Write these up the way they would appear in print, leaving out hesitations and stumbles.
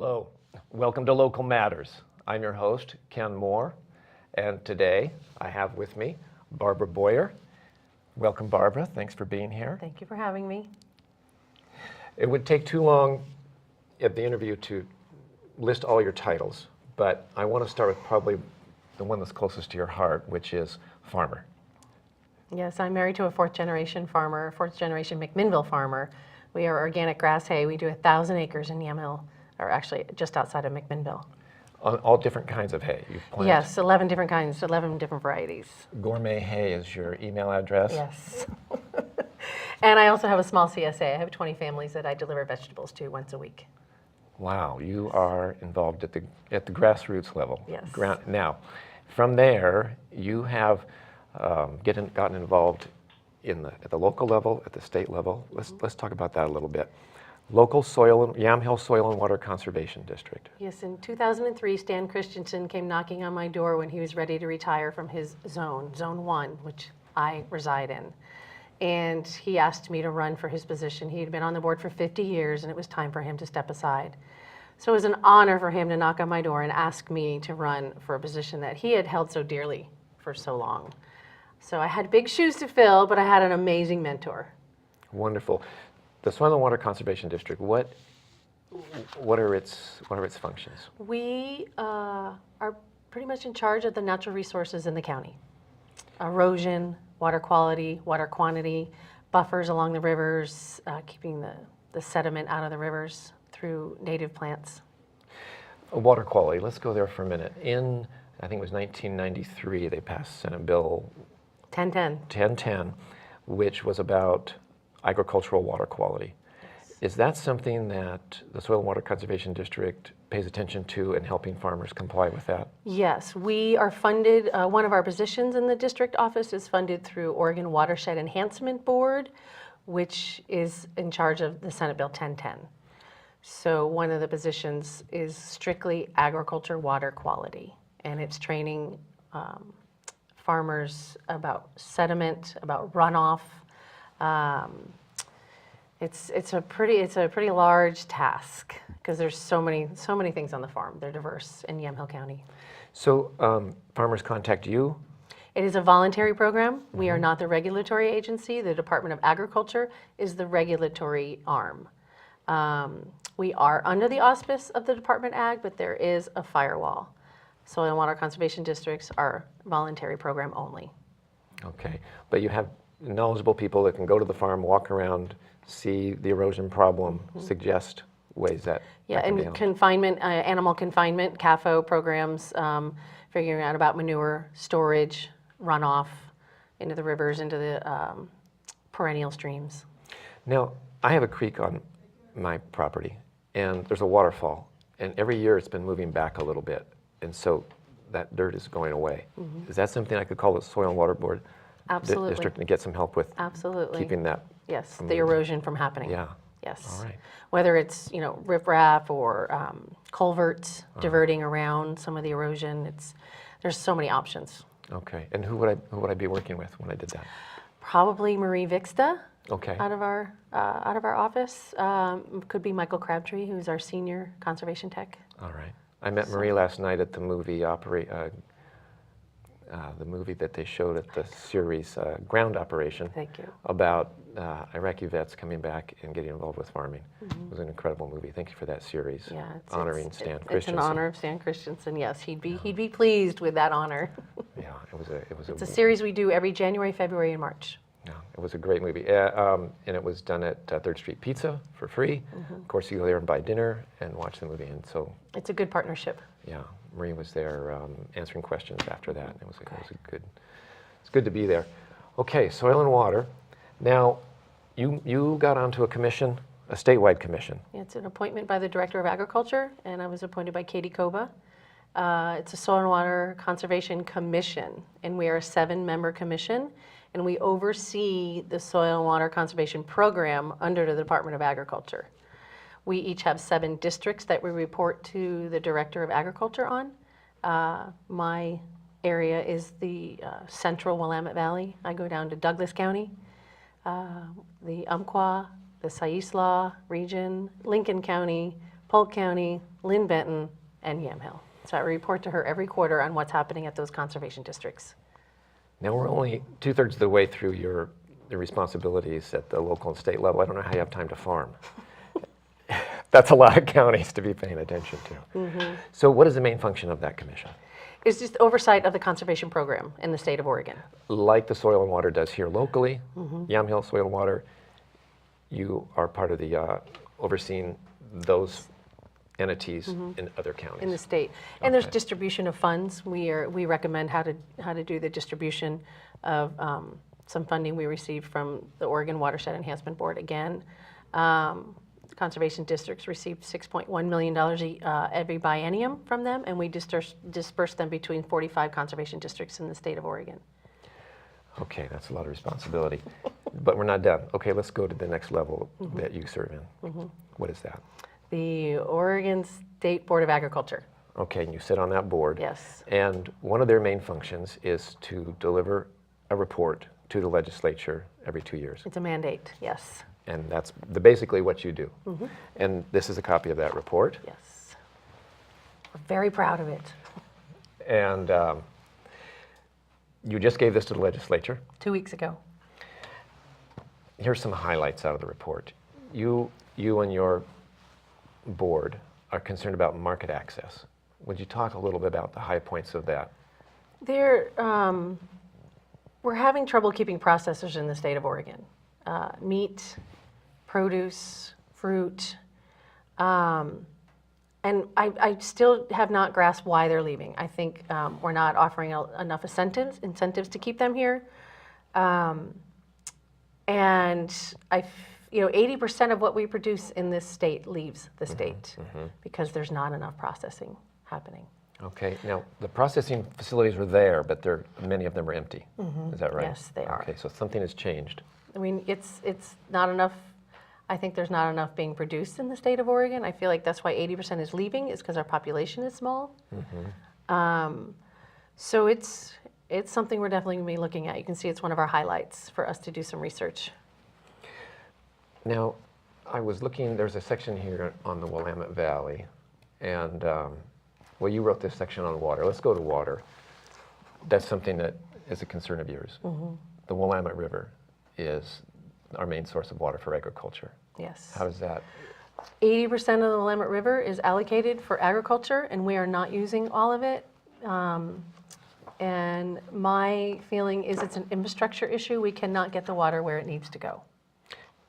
Hello, welcome to Local Matters. I'm your host, Ken Moore, and today I have with me Barbara Boyer. Welcome, Barbara. Thanks for being here. Thank you for having me. It would take too long at the interview to list all your titles, but I want to start with probably the one that's closest to your heart, which is farmer. Yes, I'm married to a fourth-generation farmer, fourth-generation McMinnville farmer. We are organic grass hay. We do 1,000 acres in Yamhill, or actually just outside of McMinnville. All different kinds of hay you plant. Yes, 11 different kinds, 11 different varieties. Gourmet Hay is your email address? Yes. And I also have a small CSA. I have 20 families that I deliver vegetables to once a week. Wow, you are involved at the grassroots level. Yes. Now, from there, you have gotten involved at the local level, at the state level. Let's talk about that a little bit. Local Yamhill Soil and Water Conservation District. Yes, in 2003, Stan Christensen came knocking on my door when he was ready to retire from his zone, Zone 1, which I reside in. And he asked me to run for his position. He had been on the board for 50 years, and it was time for him to step aside. So it was an honor for him to knock on my door and ask me to run for a position that he had held so dearly for so long. So I had big shoes to fill, but I had an amazing mentor. Wonderful. The Soil and Water Conservation District, what are its functions? We are pretty much in charge of the natural resources in the county. Erosion, water quality, water quantity, buffers along the rivers, keeping the sediment out of the rivers through native plants. Water quality, let's go there for a minute. I think it was 1993, they passed Senate Bill 1010, which was about agricultural water quality. Yes. Is that something that the Soil and Water Conservation District pays attention to in helping farmers comply with that? Yes, we are funded, one of our positions in the district office is funded through Oregon Watershed Enhancement Board, which is in charge of the Senate Bill 1010. So one of the positions is strictly agriculture water quality, and it's training farmers about sediment, about runoff. It's a pretty large task because there's so many things on the farm. They're diverse in Yamhill County. So farmers contact you? It is a voluntary program. We are not the regulatory agency. The Department of Agriculture is the regulatory arm. We are under the auspice of the Department of Ag, but there is a firewall. Soil and Water Conservation Districts are voluntary program only. Okay, but you have knowledgeable people that can go to the farm, walk around, see the erosion problem, suggest ways that Yeah, that can be and handled. confinement, animal confinement, CAFO programs, figuring out about manure, storage, runoff into the rivers, into the perennial streams. Now, I have a creek on my property, and there's a waterfall, and every year it's been moving back a little bit, and so that dirt is going away. Is that something I could call the Soil and Water Board Absolutely. District and get some help with Absolutely. keeping that? Yes, from the moving? erosion from happening. Yeah. Yes. All right. Whether it's, riprap or culverts diverting around some of the erosion, there's so many options. Okay, and who would I be working with when I did that? Probably Marie Vixta Okay. out of our office. Could be Michael Crabtree, who's our senior conservation tech. All right. I met Marie last night at the movie the movie that they showed at the series Ground Operation. Thank you. About Iraqi vets coming back and getting involved with farming. It was an incredible movie. Thank you for that series. Yeah, honoring Stan it's Christensen. an honor of Stan Christensen. Yes, he'd be pleased with that honor. Yeah, it was It's a series we do every January, February, and March. Yeah, it was a great movie, and it was done at Third Street Pizza for free. Of course, you go there and buy dinner and watch the movie, and so It's a good partnership. yeah, Marie was there answering questions after that. It was it's good to be there. Okay, soil and water. Now, you got onto a commission, a statewide commission. It's an appointment by the Director of Agriculture, and I was appointed by Katie Koba. It's a Soil and Water Conservation Commission, and we are a 7-member commission, and we oversee the Soil and Water Conservation Program under the Department of Agriculture. We each have 7 districts that we report to the Director of Agriculture on. My area is the central Willamette Valley. I go down to Douglas County, the Umpqua, the Siuslaw region, Lincoln County, Polk County, Lynn Benton, and Yamhill. So I report to her every quarter on what's happening at those conservation districts. Now, we're only 2/3 of the way through your responsibilities at the local and state level. I don't know how you have time to farm. That's a lot of counties to be paying attention to. So what is the main function of that commission? It's just oversight of the conservation program in the state of Oregon. Like the Soil and Water does here locally, Yamhill Soil and Water, you are part of the overseeing those entities in other counties. In the state. And there's Okay. distribution of funds. We recommend how to do the distribution of some funding we received from the Oregon Watershed Enhancement Board again. Conservation districts received $6.1 million every biennium from them, and we disperse them between 45 conservation districts in the state of Oregon. Okay, that's a lot of responsibility. But we're not done. Okay, let's go to the next level that you serve in. What is that? The Oregon State Board of Agriculture. Okay, and you sit on that board. Yes. And one of their main functions is to deliver a report to the legislature every 2 years. It's a mandate, yes. And that's basically what you do. And this is a copy of that report. Yes. We're very proud of it. And you just gave this to the legislature. 2 weeks ago. Here's some highlights out of the report. You and your board are concerned about market access. Would you talk a little bit about the high points of that? We're having trouble keeping processors in the state of Oregon. Meat, produce, fruit. And I still have not grasped why they're leaving. I think we're not offering enough incentives to keep them here. And 80% of what we produce in this state leaves the state because there's not enough processing happening. Okay, now the processing facilities were there, but many of them are empty. Is that right? Yes, they are. Okay, so something has changed. I mean, it's not enough. I think there's not enough being produced in the state of Oregon. I feel like that's why 80% is leaving, is because our population is small. So it's something we're definitely going to be looking at. You can see it's one of our highlights for us to do some research. Now, I was looking, there's a section here on the Willamette Valley, and well, you wrote this section on water. Let's go to water. That's something that is a concern of yours. The Willamette River is our main source of water for agriculture. Yes. How does that? 80% of the Willamette River is allocated for agriculture, and we are not using all of it. And my feeling is it's an infrastructure issue. We cannot get the water where it needs to go.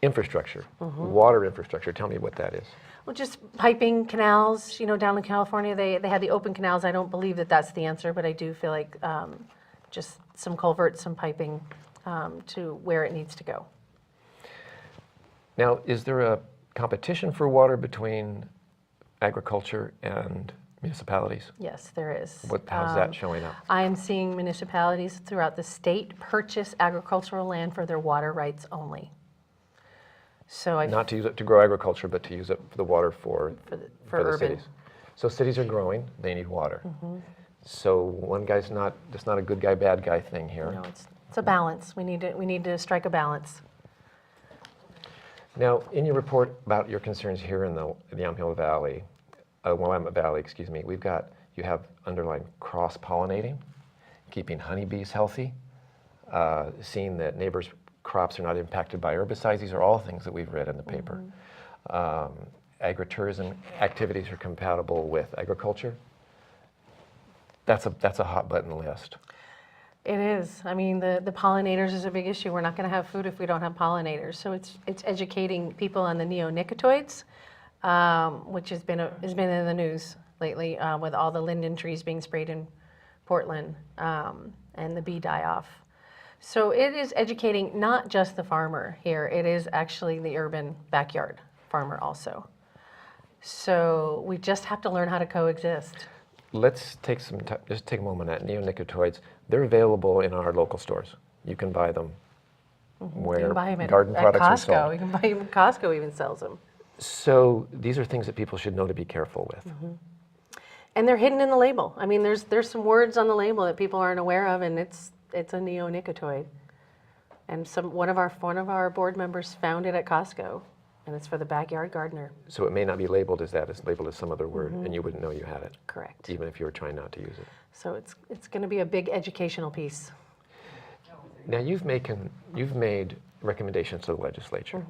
Infrastructure, water infrastructure. Tell me what that is. Well, just piping, canals. Down in California, they had the open canals. I don't believe that that's the answer, but I do feel like just some culverts, some piping to where it needs to go. Now, is there a competition for water between agriculture and municipalities? Yes, there is. How's that showing up? I am seeing municipalities throughout the state purchase agricultural land for their water rights only. So Not to use it to grow agriculture, but to use it for the water for for the urban. cities. So cities are growing, they need water. So one guy's it's not a good guy, bad guy thing here. No, it's a balance. We need to strike a balance. Now, in your report about your concerns here in the Yamhill Valley, Willamette Valley, excuse me, you have underlined cross-pollinating, keeping honeybees healthy, seeing that neighbors' crops are not impacted by herbicides. These are all things that we've read in the paper. Agritourism activities are compatible with agriculture. That's a hot button list. It is. I mean, the pollinators is a big issue. We're not going to have food if we don't have pollinators. So it's educating people on the neonicotinoids, which has been in the news lately with all the linden trees being sprayed in Portland and the bee die-off. So it is educating not just the farmer here. It is actually the urban backyard farmer also. So we just have to learn how to coexist. Let's take some time, just take a moment at neonicotinoids. They're available in our local stores. You can buy them where You can buy them garden at products are Costco. sold. You can buy them. Costco even sells them. So these are things that people should know to be careful with. And they're hidden in the label. I mean, there's some words on the label that people aren't aware of, and it's a neonicotinoid. And one of our board members found it at Costco and it's for the backyard gardener. So it may not be labeled as that, it's labeled as some other word, and you wouldn't know you had it, Correct. even if you were trying not to use it. So it's going to be a big educational piece. Now, you've made recommendations to the legislature.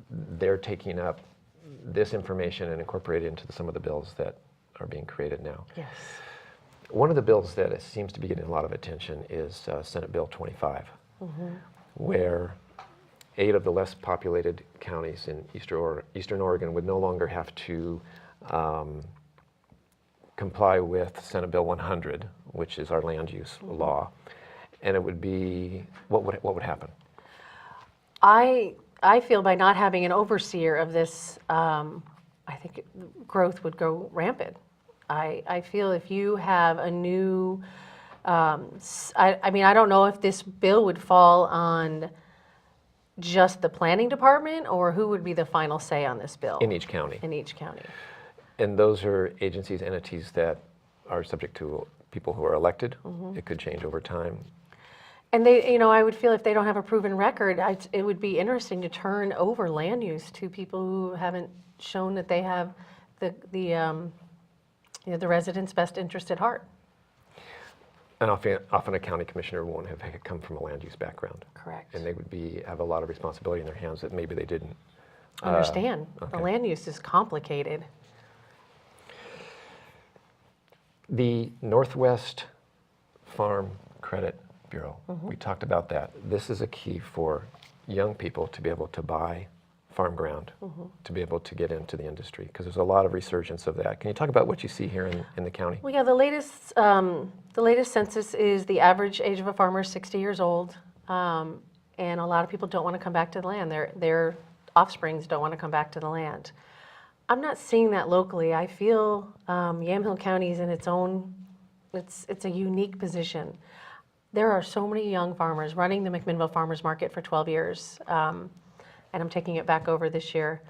They're taking up this information and incorporating it into some of the bills that are being created now. Yes. One of the bills that seems to be getting a lot of attention is Senate Bill 25, where 8 of the less populated counties in Eastern Oregon would no longer have to comply with Senate Bill 100, which is our land use law. And it would be, what would happen? I feel by not having an overseer of this, I think growth would go rampant. I feel if you have a new, I mean, I don't know if this bill would fall on just the planning department or who would be the final say on this bill. In each county. In each county. And those are agencies, entities that are subject to people who are elected. It could change over time. And they, I would feel if they don't have a proven record, it would be interesting to turn over land use to people who haven't shown that they have the residents' best interest at heart. And often a county commissioner won't have come from a land use background. Correct. And they would have a lot of responsibility in their hands that maybe they didn't. Understand. Okay. The land use is complicated. The Northwest Farm Credit Bureau, we talked about that. This is a key for young people to be able to buy farm ground, to be able to get into the industry, because there's a lot of resurgence of that. Can you talk about what you see here in the county? Well, yeah, the latest census is the average age of a farmer is 60 years old, and a lot of people don't want to come back to the land. Their offsprings don't want to come back to the land. I'm not seeing that locally. I feel Yamhill County is in its own, it's a unique position. There are so many young farmers running the McMinnville Farmers Market for 12 years, and I'm taking it back over this year.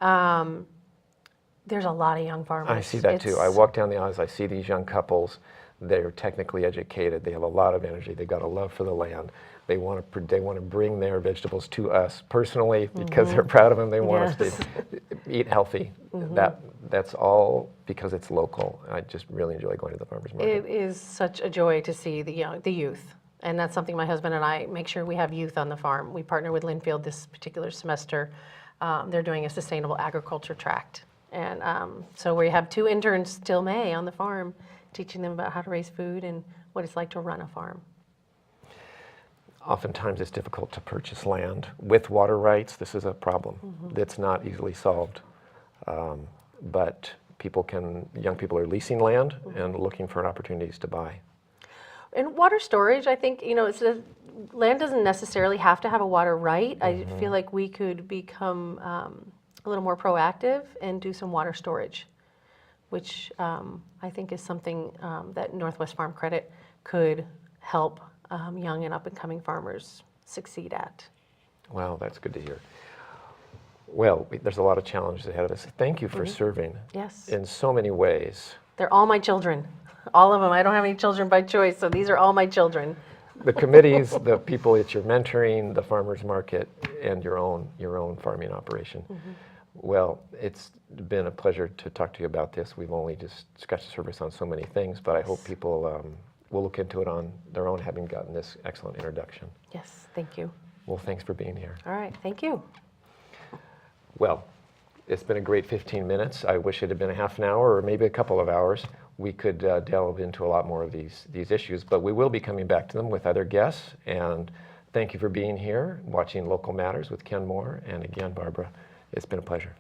There's a lot of young farmers. I see that too. I walk down the aisles, I see these young couples. They're technically educated. They have a lot of energy. They've got a love for the land. They want to bring their vegetables to us personally because they're proud of them. They want us to eat healthy. That's all because it's local. I just really enjoy going to the farmers market. It is such a joy to see the youth. And that's something my husband and I make sure we have youth on the farm. We partner with Linfield this particular semester. They're doing a sustainable agriculture tract. And so we have 2 interns till May on the farm, teaching them about how to raise food and what it's like to run a farm. Oftentimes it's difficult to purchase land with water rights. This is a problem that's not easily solved. But young people are leasing land and looking for opportunities to buy. And water storage, I think, land doesn't necessarily have to have a water right. I feel like we could become a little more proactive and do some water storage, which I think is something that Northwest Farm Credit could help young and up-and-coming farmers succeed at. Wow, that's good to hear. Well, there's a lot of challenges ahead of us. Thank you for serving Yes. in so many ways. They're all my children. All of them. I don't have any children by choice, so these are all my children. The committees, the people that you're mentoring, the farmers market, and your own farming operation. Well, it's been a pleasure to talk to you about this. We've only just scratched the surface on so many things, but I hope people will look into it on their own, having gotten this excellent introduction. Yes, thank you. Well, thanks for being here. All right, thank you. Well, it's been a great 15 minutes. I wish it had been a half an hour or maybe a couple of hours. We could delve into a lot more of these issues, but we will be coming back to them with other guests. And thank you for being here, watching Local Matters with Ken Moore. And again, Barbara, it's been a pleasure.